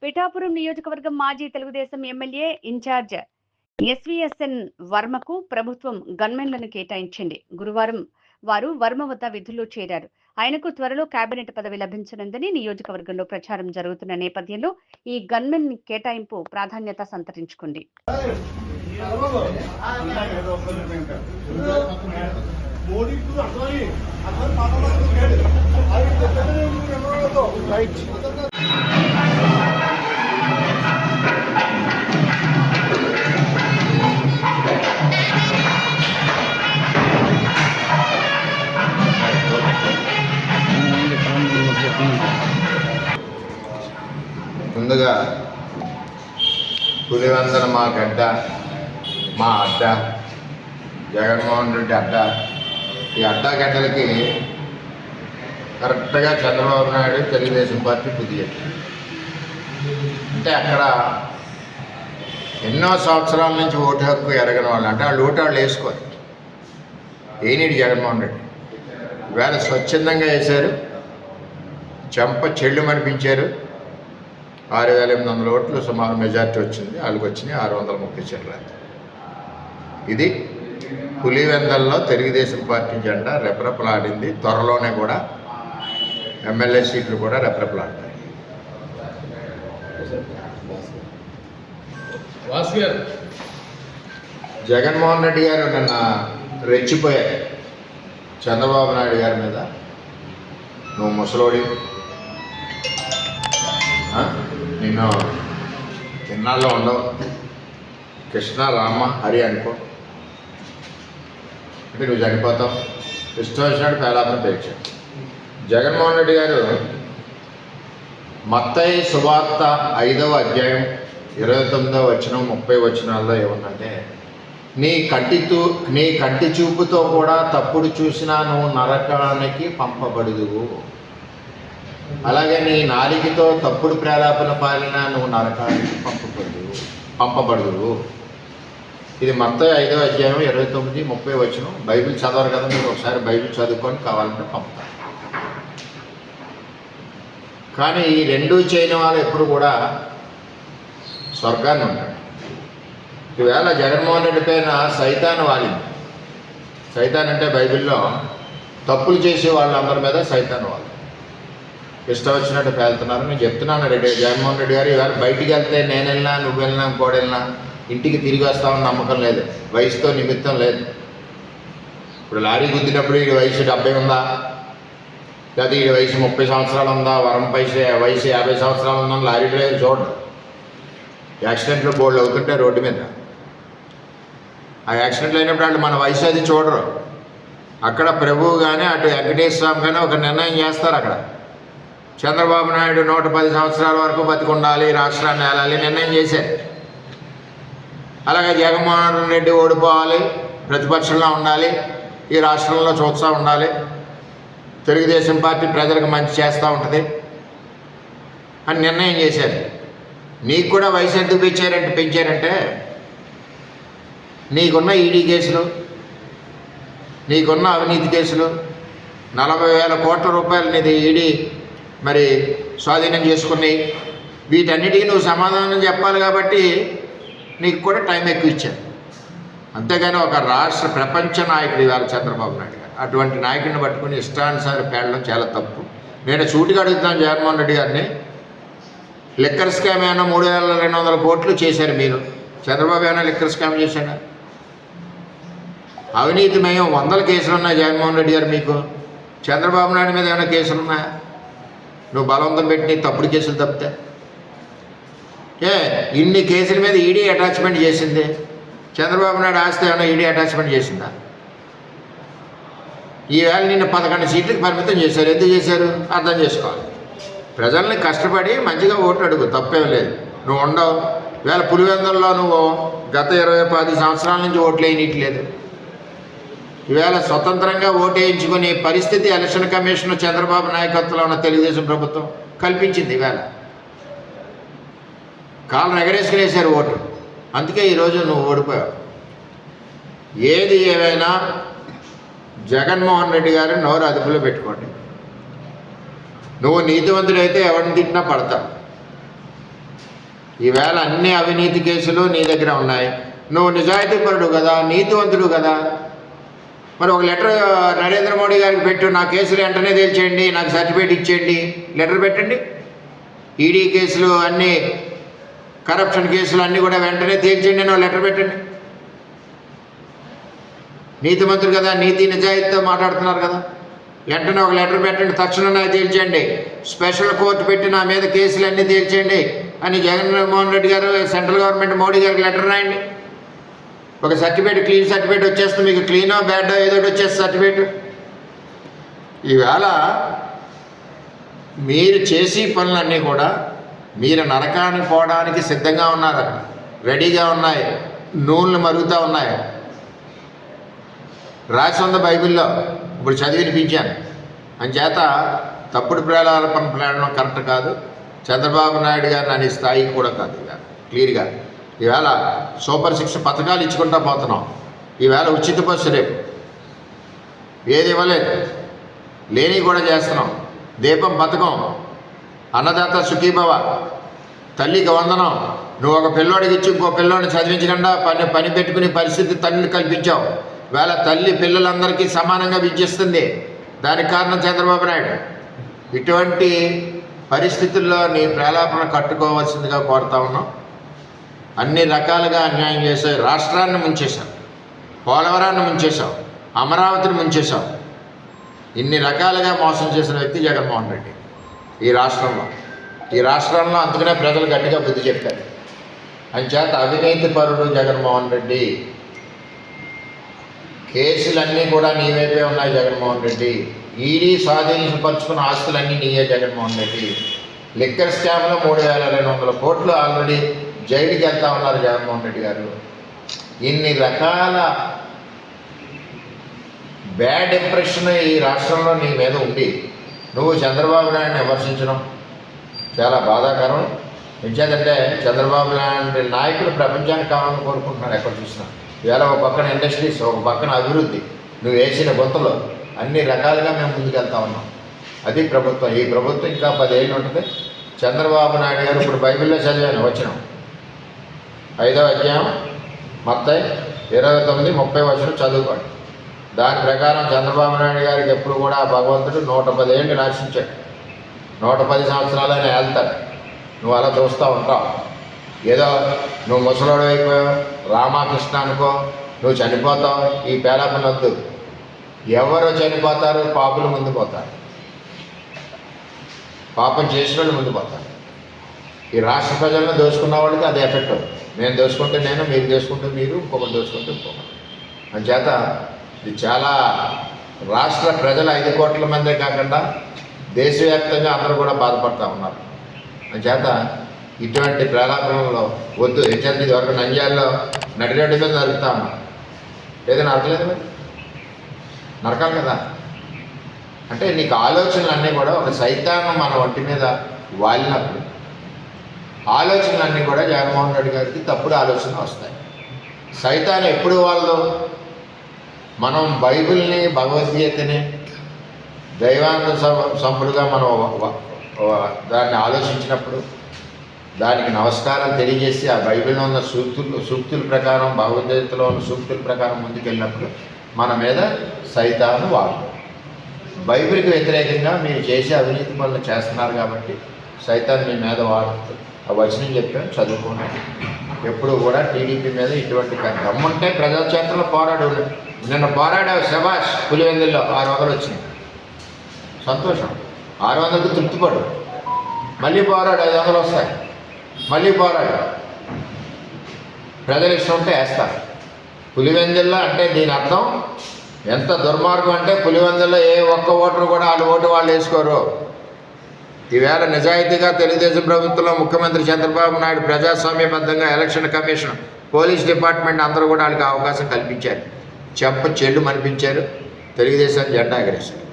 పిఠాపురం నియోజకవర్గం మాజీ Telugu Desam MLA incharge SVSN వర్మకు ప్రభుత్వం గన్మెన్లను కేటాయించింది. గురువారం వారు వర్మ వద్ద విధుల్లో చేరారు. ఆయనకు త్వరలో కేబినెట్ పదవి లభించనుందని నియోజకవర్గంలో ప్రచారం జరుగుతున్న నేపథ్యంలో ఈ గన్మెన్ కేటాయింపు ప్రాధాన్యత సంతరించుకుంది. ముందుగా పులివెందల మా గడ్డ, మా అడ్డ, జగన్మోహన్ రెడ్డి అడ్డ. ఈ అడ్డా గడ్డలకి కరెక్ట్గా చంద్రబాబు నాయుడు తెలుగుదేశం పార్టీ పుదిగట్టు. అంటే అక్కడ ఎన్నో సంవత్సరాల నుంచి ఓటు హక్కు ఎరగని వాళ్ళు, అంటే వాళ్ళు ఓటు వాళ్ళు వేసుకోరు. ఏనీడు జగన్మోహన్ రెడ్డి ఈవేళ స్వచ్ఛందంగా వేశారు, చెంప చెళ్ళు మనిపించారు. 6,800 ఓట్లు సుమారు మెజార్టీ వచ్చింది. వాళ్ళకి వచ్చినాయి 630 చెట్లు. ఇది పులివెందల్లో తెలుగుదేశం పార్టీ జెండా రెపరెపలాడింది. త్వరలోనే కూడా ఎమ్మెల్యే సీట్లు కూడా రెపరెపలాడతాయి. జగన్మోహన్ రెడ్డి గారు నిన్న రెచ్చిపోయారు చంద్రబాబు నాయుడు గారి మీద. నువ్వు ముసలోడి, నిన్ను ఇన్నాళ్ళు ఉండవు, కృష్ణ రామ హరి అనుకో, అంటే నువ్వు చనిపోతావు, ఇష్టం వచ్చినట్టు పేలాపన పేర్చాడు. జగన్మోహన్ రెడ్డి గారు మత్తయి సువార్త 5వ అధ్యాయం 29వ వచనం 30 వచనాల్లో ఏముందంటే, నీ కంటి చూపుతో కూడా తప్పుడు చూసినా నువ్వు నరకానికి పంపబడుదువు, అలాగే నీ నాలికతో తప్పుడు ప్రేలాపన పాలినా నువ్వు నరకానికి పంపబడుదువు. ఇది మత్తయి 5వ అధ్యాయం 29, 30 వచనం. బైబిల్ చదవరు కదా మీరు, ఒకసారి బైబిల్ చదువుకొని కావాలంటే పంపుతారు. కానీ ఈ రెండూ చేయని వాళ్ళు ఎప్పుడు కూడా స్వర్గాన్ని ఉంటాడు. ఈవేళ జగన్మోహన్ రెడ్డి పైన సైతాన్ వాలింది. సైతాన్ అంటే బైబిల్లో తప్పులు చేసే వాళ్ళందరి మీద సైతాన్ వాళ్ళు ఇష్టం వచ్చినట్టు పేలుతున్నారు. నేను చెప్తున్నాను జగన్మోహన్ రెడ్డి గారు, ఈవేళ బయటికి వెళ్తే నేను వెళ్ళినా, నువ్వు వెళ్ళినా, ఇంకోటి వెళ్ళినా ఇంటికి తిరిగి వస్తామని నమ్మకం లేదు, వయసుతో నిమిత్తం లేదు. ఇప్పుడు లారీ గుద్దినప్పుడు ఈ వయసు 70 ఉందా, లేదా ఈ వయసు 30 సంవత్సరాలు ఉందా, వరం వయసు 50 సంవత్సరాలు ఉందా, లారీ డ్రైవర్ చూడరు. యాక్సిడెంట్లు బోల్డ్ అవుతుంటే రోడ్డు మీద, ఆ యాక్సిడెంట్లు అయినప్పుడు వాళ్ళు మన వయసు అది చూడరు. అక్కడ ప్రభువు కానీ అటు వెంకటేశ్వర స్వామి కానీ ఒక నిర్ణయం చేస్తారు. అక్కడ చంద్రబాబు నాయుడు 110 సంవత్సరాల వరకు బతికుండాలి, రాష్ట్రాన్ని ఏలాలి నిర్ణయం చేశారు. అలాగే జగన్మోహన్ రెడ్డి ఓడిపోవాలి, ప్రతిపక్షంలో ఉండాలి, ఈ రాష్ట్రంలో చూస్తూ ఉండాలి, తెలుగుదేశం పార్టీ ప్రజలకు మంచి చేస్తూ ఉంటుంది అని నిర్ణయం చేశారు. నీకు కూడా వయసు ఎందుకు పెంచారంటే నీకున్న ఈడీ కేసులు, నీకున్న అవినీతి కేసులు, 40,000 కోట్ల రూపాయలు నీది ఈడీ మరి స్వాధీనం చేసుకుని, వీటన్నిటికీ నువ్వు సమాధానం చెప్పాలి కాబట్టి నీకు కూడా టైం ఎక్కువ ఇచ్చారు. అంతేగాని ఒక రాష్ట్ర ప్రపంచ నాయకుడు ఇవాళ చంద్రబాబు నాయుడు గారు, అటువంటి నాయకుడిని పట్టుకుని ఇష్టానుసారం పేడడం చాలా తప్పు. నేను సూటిగా అడుగుతున్నాను జగన్మోహన్ రెడ్డి గారిని, లిక్కర్ స్కామ్ ఏమైనా 3,200 కోట్లు చేశారు మీరు, చంద్రబాబు ఏమైనా లిక్కర్ స్కామ్ చేశాడా? అవినీతి మేము 100 కేసులు ఉన్నాయి జగన్మోహన్ రెడ్డి గారు మీకు. చంద్రబాబు నాయుడు మీద ఏమైనా కేసులు ఉన్నాయా? నువ్వు బలవంతం పెట్టి తప్పుడు కేసులు తప్పితే ఇన్ని కేసుల మీద ఈడీ అటాచ్మెంట్ చేసింది. చంద్రబాబు నాయుడు ఆస్తి ఏమైనా ఈడీ అటాచ్మెంట్ చేసిందా? ఈవేళ నిన్ను 11 సీట్లకు పరిమితం చేశారు. ఎందుకు చేశారు అర్థం చేసుకోవాలి. ప్రజల్ని కష్టపడి మంచిగా ఓటు అడుగు, తప్పేం లేదు. నువ్వు ఉండవు. ఈవేళ పులివెందుల్లో నువ్వు గత 20-10 సంవత్సరాల నుంచి ఓట్లు వేయనట్లేదు. ఈవేళ స్వతంత్రంగా ఓటు వేయించుకునే పరిస్థితి ఎలక్షన్ కమిషన్ చంద్రబాబు నాయకత్వంలో ఉన్న తెలుగుదేశం ప్రభుత్వం కల్పించింది. ఈవేళ కాళ్ళను ఎగరేసుకునేసారు ఓటు. అందుకే ఈరోజు నువ్వు ఓడిపోయావు. ఏది ఏమైనా జగన్మోహన్ రెడ్డి గారు నోరు అదుపులో పెట్టుకోండి. నువ్వు నీతివంతుడైతే ఎవరిని తిట్టినా పడతావు. ఈవేళ అన్ని అవినీతి కేసులు నీ దగ్గర ఉన్నాయి. నువ్వు నిజాయితీపరుడు కదా, నీతివంతుడు కదా, మరి ఒక లెటర్ నరేంద్ర మోడీ గారికి పెట్టు, నా కేసులు వెంటనే తేల్చేయండి, నాకు సర్టిఫికేట్ ఇచ్చేయండి, లెటర్ పెట్టండి. ఈడీ కేసులు అన్నీ, కరప్షన్ కేసులు అన్నీ కూడా వెంటనే తేల్చేయండి అని లెటర్ పెట్టండి. నీతిమంతుడు కదా, నీతి నిజాయితీతో మాట్లాడుతున్నారు కదా, వెంటనే ఒక లెటర్ పెట్టండి, తక్షణం నాకు తేల్చేయండి, స్పెషల్ కోర్టు పెట్టి నా మీద కేసులు అన్నీ తేల్చేయండి అని జగన్మోహన్ రెడ్డి గారు, సెంట్రల్ గవర్నమెంట్ మోడీ గారికి లెటర్ రాయండి. ఒక సర్టిఫికేట్, క్లీన్ సర్టిఫికేట్ వచ్చేస్తుంది మీకు, క్లీనో బ్యాడో ఏదో వచ్చేస్తుంది సర్టిఫికేట్. ఈవేళ మీరు చేసే పనులన్నీ కూడా మీరు నరకానికి పోవడానికి సిద్ధంగా ఉన్నారు, రెడీగా ఉన్నాయి, నూనెలు మరుగుతూ ఉన్నాయి. రాసి ఉంది బైబిల్లో, ఇప్పుడు చదివి వినిపించాను. అంచేత తప్పుడు ప్రేలాపన ప్రేరణ కరెక్ట్ కాదు. చంద్రబాబు నాయుడు గారిని అనే స్థాయికి కూడా కాదు. ఇవాళ క్లియర్గా ఈవేళ సూపర్ 6 పథకాలు ఇచ్చుకుంటా పోతున్నాం. ఈవేళ ఉచిత బస్సు రేపు ఏది ఇవ్వలేదు, లేని కూడా చేస్తున్నాం. దీపం పథకం, అన్నదాత సుఖీభవ, తల్లికి వందనం. నువ్వు ఒక పిల్లోడికి ఇచ్చి ఇంకో పిల్లోడిని చదివించకుండా పని పెట్టుకునే పరిస్థితి తల్లిని కల్పించావు. వేళ తల్లి పిల్లలందరికీ సమానంగా విద్యిస్తుంది. దానికి కారణం చంద్రబాబు నాయుడు. ఇటువంటి పరిస్థితుల్లో నీ ప్రేలాపన కట్టుకోవాల్సిందిగా కోరుతా ఉన్నాం. అన్ని రకాలుగా అన్యాయం చేసావు. రాష్ట్రాన్ని ముంచేశావు, పోలవరాన్ని ముంచేశావు, అమరావతిని ముంచేశావు. ఇన్ని రకాలుగా మోసం చేసిన వ్యక్తి జగన్మోహన్ రెడ్డి ఈ రాష్ట్రంలో అందుకనే ప్రజలు గట్టిగా బుద్ధి చెప్పారు. అంచేత అవినీతి పరుడు జగన్మోహన్ రెడ్డి. కేసులన్నీ కూడా నీ వైపే ఉన్నాయి జగన్మోహన్ రెడ్డి. ఈడీ స్వాధీనపరుచుకున్న ఆస్తులన్నీ నీయే జగన్మోహన్ రెడ్డి. లిక్కర్ స్కామ్లో 3,200 కోట్లు ఆల్రెడీ జైలుకి వెళ్తా ఉన్నారు జగన్మోహన్ రెడ్డి గారు. ఇన్ని రకాల బ్యాడ్ ఇంప్రెషన్ ఈ రాష్ట్రంలో నీ మీద ఉండి నువ్వు చంద్రబాబు నాయుడిని విమర్శించడం చాలా బాధాకరం. ఎందుకంటే చంద్రబాబు నాయుడు నాయకులు ప్రపంచానికి కావాలని కోరుకుంటున్నారు ఎక్కడ చూసినా. ఇవాళ ఒక పక్కన ఇండస్ట్రీస్, ఒక పక్కన అభివృద్ధి, నువ్వు వేసిన గుంతలో అన్ని రకాలుగా మేము ముందుకెళ్తా ఉన్నాం. అది ప్రభుత్వం. ఈ ప్రభుత్వం ఇంకా 10 ఏళ్ళు ఉంటుంది. చంద్రబాబు నాయుడు గారు ఇప్పుడు బైబిల్లో చదివాను, వచనం 5వ అధ్యాయం మత్తయి 29-30 చదువుకోండి. దాని ప్రకారం చంద్రబాబు నాయుడు గారికి ఎప్పుడు కూడా భగవంతుడు 110 ఏళ్ళు రాసించాడు. 110 సంవత్సరాలైనా వెళ్తాడు. నువ్వు అలా చూస్తూ ఉంటావు. ఏదో నువ్వు ముసలోడు అయిపోయావు, రామకృష్ణ అనుకో, నువ్వు చనిపోతావు. ఈ పేలాపనొద్దు. ఎవరు చనిపోతారు? పాపులు ముందు పోతారు. పాపం చేసిన వాళ్ళు ముందు పోతారు. ఈ రాష్ట్ర ప్రజలను దోచుకున్న వాళ్ళకి అది ఎఫెక్ట్ అవుతుంది. నేను దోచుకుంటే నేను, మీరు దోచుకుంటే మీరు, ఇంకొకరు దోచుకుంటే ఇంకొకరు. అందుచేత ఇది చాలా రాష్ట్ర ప్రజలు 5 కోట్ల మందే కాకుండా దేశవ్యాప్తంగా అందరూ కూడా బాధపడుతూ ఉన్నారు. అందుచేత ఇటువంటి ప్రేలాపనలో వద్దు. హెచ్చరిక ఇది వరకు నంద్యాలలో నడిరెడ్డి మీద నరుకుతా ఉన్నాం. ఏదైనా నరకలేదు మరి, నరకాలి కదా. అంటే నీకు ఆలోచనలు అన్నీ కూడా ఒక సైతానం మన ఒంటి మీద వాలినప్పుడు ఆలోచనలన్నీ కూడా జగన్మోహన్ రెడ్డి గారికి తప్పుడు ఆలోచనలు వస్తాయి. సైతాన్ ఎప్పుడు వాళ్ళు మనం బైబిల్ని, భగవద్గీతని దైవాంగ సంపుడుగా మనం దాన్ని ఆలోచించినప్పుడు, దానికి నమస్కారం తెలియజేసి ఆ బైబిల్లో ఉన్న సూక్తుల ప్రకారం, భగవద్గీతలో ఉన్న సూక్తుల ప్రకారం ముందుకెళ్ళినప్పుడు మన మీద సైతాను వాడు. బైబిల్కి వ్యతిరేకంగా మీరు చేసే అవినీతి పనులు చేస్తున్నారు కాబట్టి సైతాన్ మీ మీద వాడుతుంది. ఆ వచనం చెప్పాను, చదువుకోండి. ఎప్పుడు కూడా టీడీపీ మీద ఇటువంటి దమ్ముంటే ప్రజాక్షేత్రంలో పోరాడు. నిన్న పోరాడావు, శభాష్. పులివెందుల్లో 600 వచ్చినాయి, సంతోషం. 600కు తృప్తిపడు. మళ్ళీ పోరాడు, 500 వస్తాయి. మళ్ళీ పోరాడు. ప్రజలు ఇష్టం ఉంటే వేస్తారు. పులివెందుల్లో అంటే దీని అర్థం ఎంత దుర్మార్గం అంటే, పులివెందుల్లో ఏ ఒక్క ఓటరు కూడా వాళ్ళ ఓటు వాళ్ళు వేసుకోరు. ఈవేళ నిజాయితీగా తెలుగుదేశం ప్రభుత్వంలో ముఖ్యమంత్రి చంద్రబాబు నాయుడు ప్రజాస్వామ్యబద్ధంగా ఎలక్షన్ కమిషన్, పోలీస్ డిపార్ట్మెంట్ అందరూ కూడా వాళ్ళకి అవకాశం కల్పించారు. చెంప చెల్లు మనిపించారు. తెలుగుదేశం జెండా ఎగరేశారు.